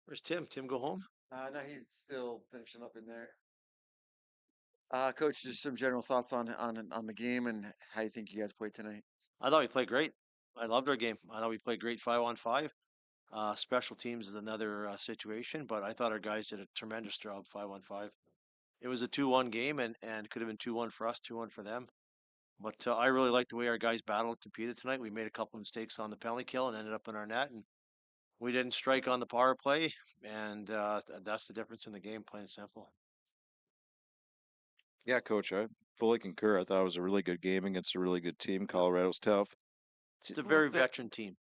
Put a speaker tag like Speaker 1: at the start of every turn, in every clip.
Speaker 1: Where's Tim? Tim go home?
Speaker 2: No, he's still finishing up in there. Coach, just some general thoughts on the game and how you think you guys played tonight.
Speaker 1: I thought we played great. I loved our game. I thought we played great 5-on-5. Special teams is another situation, but I thought our guys did a tremendous job 5-on-5. It was a 2-1 game and could have been 2-1 for us, 2-1 for them. But I really liked the way our guys battled and competed tonight. We made a couple of mistakes on the penalty kill and ended up in our net, and we didn't strike on the power play, and that's the difference in the game, plain and simple.
Speaker 3: Yeah, coach, I fully concur. I thought it was a really good game against a really good team.
Speaker 1: Yeah,
Speaker 3: Colorado's tough.
Speaker 1: it's a very veteran team.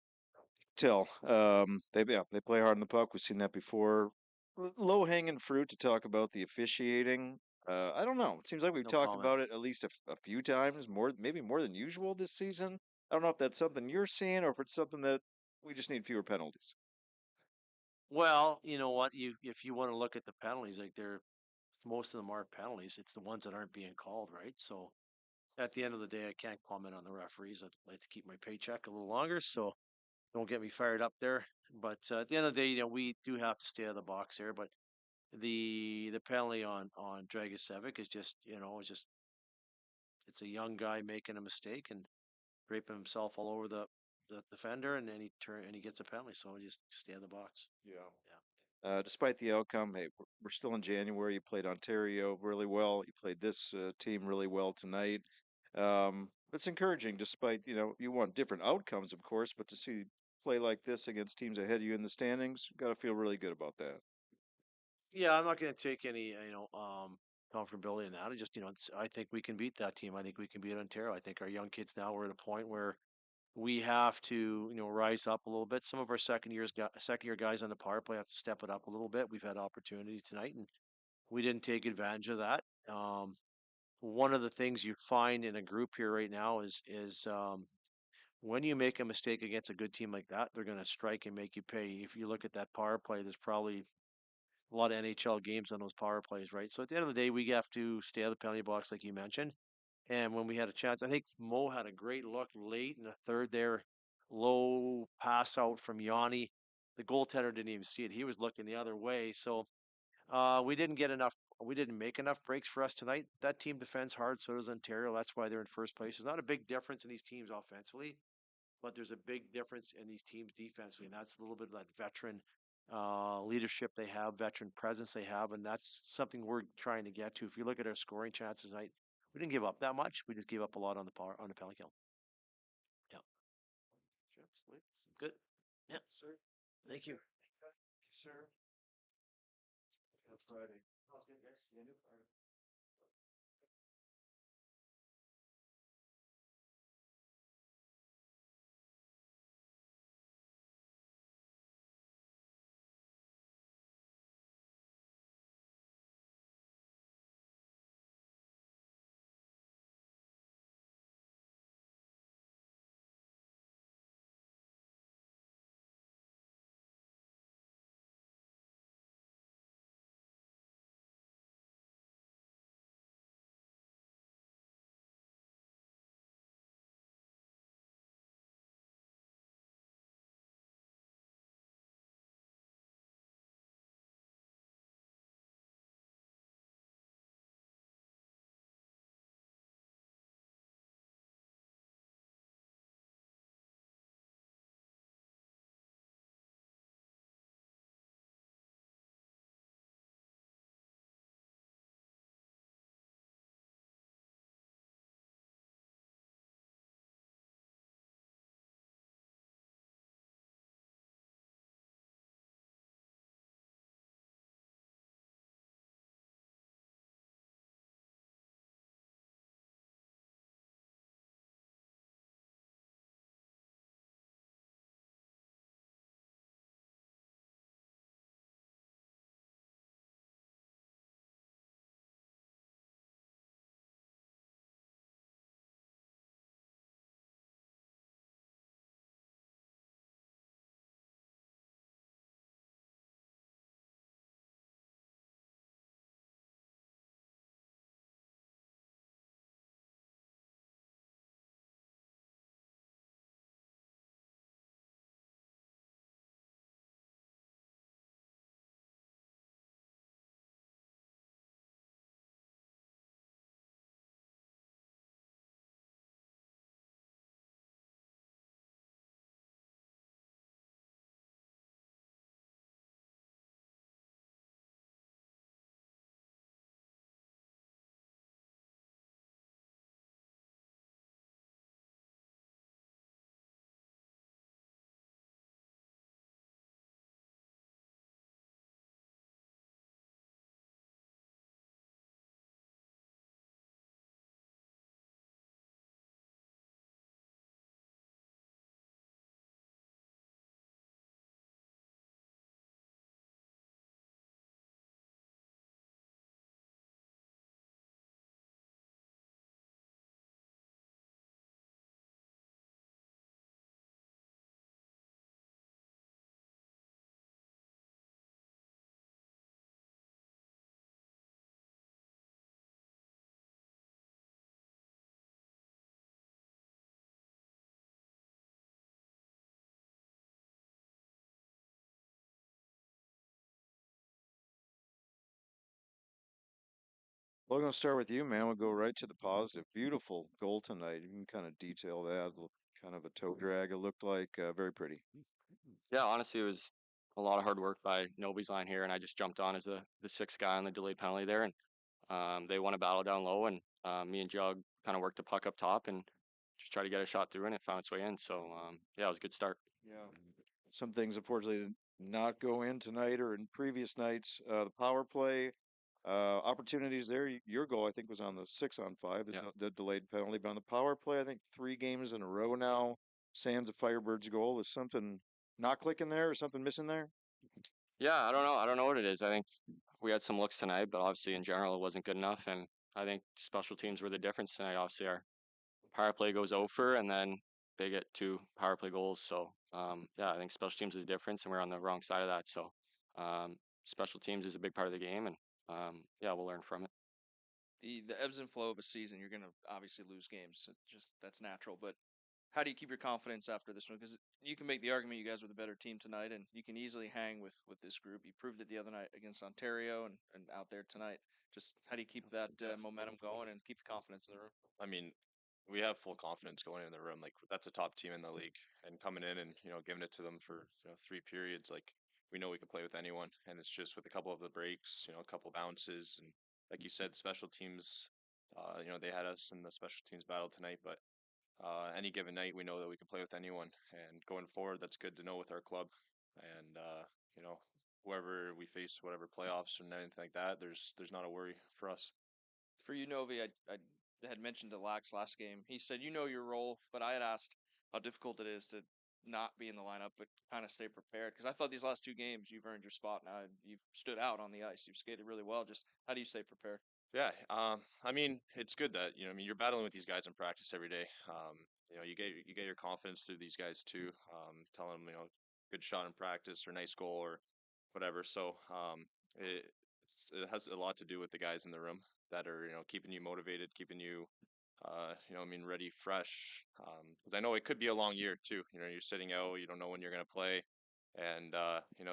Speaker 3: Tell. They play hard on the puck. We've seen that before. Low hanging fruit to talk about the officiating. I don't know. It seems like we've
Speaker 1: No
Speaker 3: talked
Speaker 1: comment.
Speaker 3: about it at least a few times, maybe more than usual this season. I don't know if that's something you're seeing or if it's something that we just need fewer penalties.
Speaker 1: Well, you know what? You if you want to look at the penalties, like they're most of them are penalties. It's the ones that aren't being called, right? So at the end of the day, I can't comment on the referees. I'd like to keep my paycheck a little longer, so don't get me fired up there. But at the end of the day, we do have to stay out of the box here. But the penalty on Dragicevic is just, it's a young guy making a mistake and draping himself all over the defender, and then he gets a penalty. So just stay in the box.
Speaker 3: Yeah.
Speaker 1: Yeah.
Speaker 3: Despite the outcome, hey, we're still in January. You played Ontario really well. You played this team really well tonight. It's encouraging, despite you want different outcomes, of course, but to see play like this against teams ahead of you in the standings, got to feel really good about that.
Speaker 1: Yeah, I'm not going to take any, comfortability in that. I just, I think we can beat that team. I think we can beat Ontario. I think our young kids now are at a point where we have to, rise up a little bit. Some of our second year guys on the power play have to step it up a little bit. We've had opportunity tonight, and we didn't take advantage of that. One of the things you find in a group here right now is when you make a mistake against a good team like that, they're going to strike and make you pay. If you look at that power play, there's probably a lot of NHL games on those power plays, right? So at the end of the day, we have to stay out of the penalty box, like you mentioned. And when we had a chance, I think Mo had a great look late in the third there, low pass out from Yanni. The goaltender didn't even see it. He was looking the other way. So we didn't get enough. We didn't make enough breaks for us tonight. That team defends hard. So does Ontario. That's why they're in first place. There's not a big difference in these teams offensively, but there's a big difference in these teams defensively, and that's a little bit of that veteran leadership they have, veteran presence they have, and that's something we're trying to get to. If you look at our scoring chances tonight, we didn't give up that much. We just gave up a lot on the penalty kill. Yeah, good. Yeah,
Speaker 3: Sir,
Speaker 1: thank you.
Speaker 3: sir.
Speaker 1: Friday. That was good, guys. Yeah, new Friday.
Speaker 3: Well, I'm gonna start with you, man. We'll go right to the positive. Beautiful goal tonight. You can kind of detail that. Kind of a toe drag. It looked like very pretty.
Speaker 4: Yeah, honestly, it was a lot of hard work by Nobody's line here, and I just jumped on as the sixth guy on the delayed penalty there, and they won a battle down low, and me and Jug kind of worked the puck up top and just tried to get a shot through, and it found its way in. So yeah, it was a good start.
Speaker 3: Yeah. Some things unfortunately did not go in tonight or in previous nights. The power play opportunities there. Your goal, I think, was on the 6-on-5,
Speaker 4: Yeah.
Speaker 3: the delayed penalty. But on the power play, I think 3 games in a row now. Sam's the Firebirds goal. Is something not clicking there or something missing there?
Speaker 4: Yeah, I don't know. I don't know what it is. I think we had some looks tonight, but obviously in general it wasn't good enough. And I think special teams were the difference tonight. Obviously our power play goes over, and then they get 2 power play goals. So yeah, I think special teams is the difference, and we're on the wrong side of that. So special teams is a big part of the game, and yeah, we'll learn from it.
Speaker 5: The ebbs and flow of a season, you're gonna obviously lose games. Just that's natural. But how do you keep your confidence after this one? Because you can make the argument you guys were the better team tonight, and you can easily hang with this group. You proved it the other night against Ontario, and out there tonight. Just how do you keep that momentum going and keep the confidence in the room?
Speaker 6: I mean, we have full confidence going in the room. Like that's a top team in the league, and coming in and giving it to them for 3 periods. Like we know we can play with anyone, and it's just with a couple of the breaks, a couple bounces, and like you said, special teams. They had us in the special teams battle tonight, but any given night, we know that we can play with anyone. And going forward, that's good to know with our club, and whoever we face, whatever playoffs and anything like that, there's not a worry for us.
Speaker 5: For you, Novi, I had mentioned to Lax last game. He said you know your role, but I had asked how difficult it is to not be in the lineup, but kind of stay prepared. Because I thought these last 2 games you've earned your spot now. You've stood out on the ice. You've skated really well. Just how do you stay prepared?
Speaker 6: Yeah, I mean, it's good that I mean, you're battling with these guys in practice every day. You get your confidence through these guys too. Telling them, good shot in practice or nice goal or whatever. So, it has a lot to do with the guys in the room that are, keeping you motivated, keeping you, I mean, ready, fresh. 'Cause I know it could be a long year too. You're sitting out, you don't know when you're gonna play, and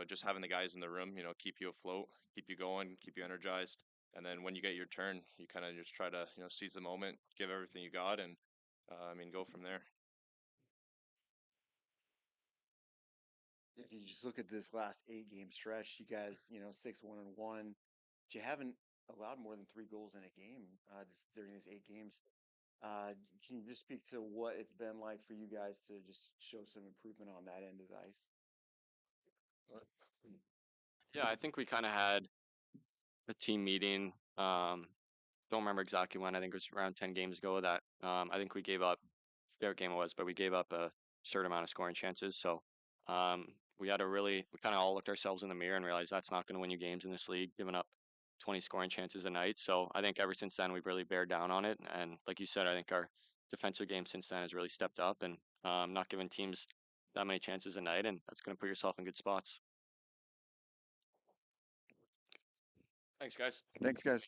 Speaker 6: just having the guys in the room, keep you afloat, keep you going, keep you energized. And then when you get your turn, you kind of just try to, seize the moment, give everything you got, and I mean, go from there.
Speaker 2: If you just look at this last 8 game stretch, you guys, 6-1-1, but you haven't allowed more than 3 goals in a game during these 8 games. Can you just speak to what it's been like for you guys to just show some improvement on that end of the ice?
Speaker 4: Yeah, I think we kind of had a team meeting. Don't remember exactly when. I think it was around 10 games ago that I think we gave up. I forget what game it was, but we gave up a certain amount of scoring chances. So we had to really, we kind of all looked ourselves in the mirror and realized that's not going to win you games in this league, giving up 20 scoring chances a night. So I think ever since then we've really bared down on it. And like you said, I think our defensive game since then has really stepped up and not giving teams that many chances a night, and that's going to put yourself in good spots. Thanks, guys.
Speaker 2: Thanks, guys.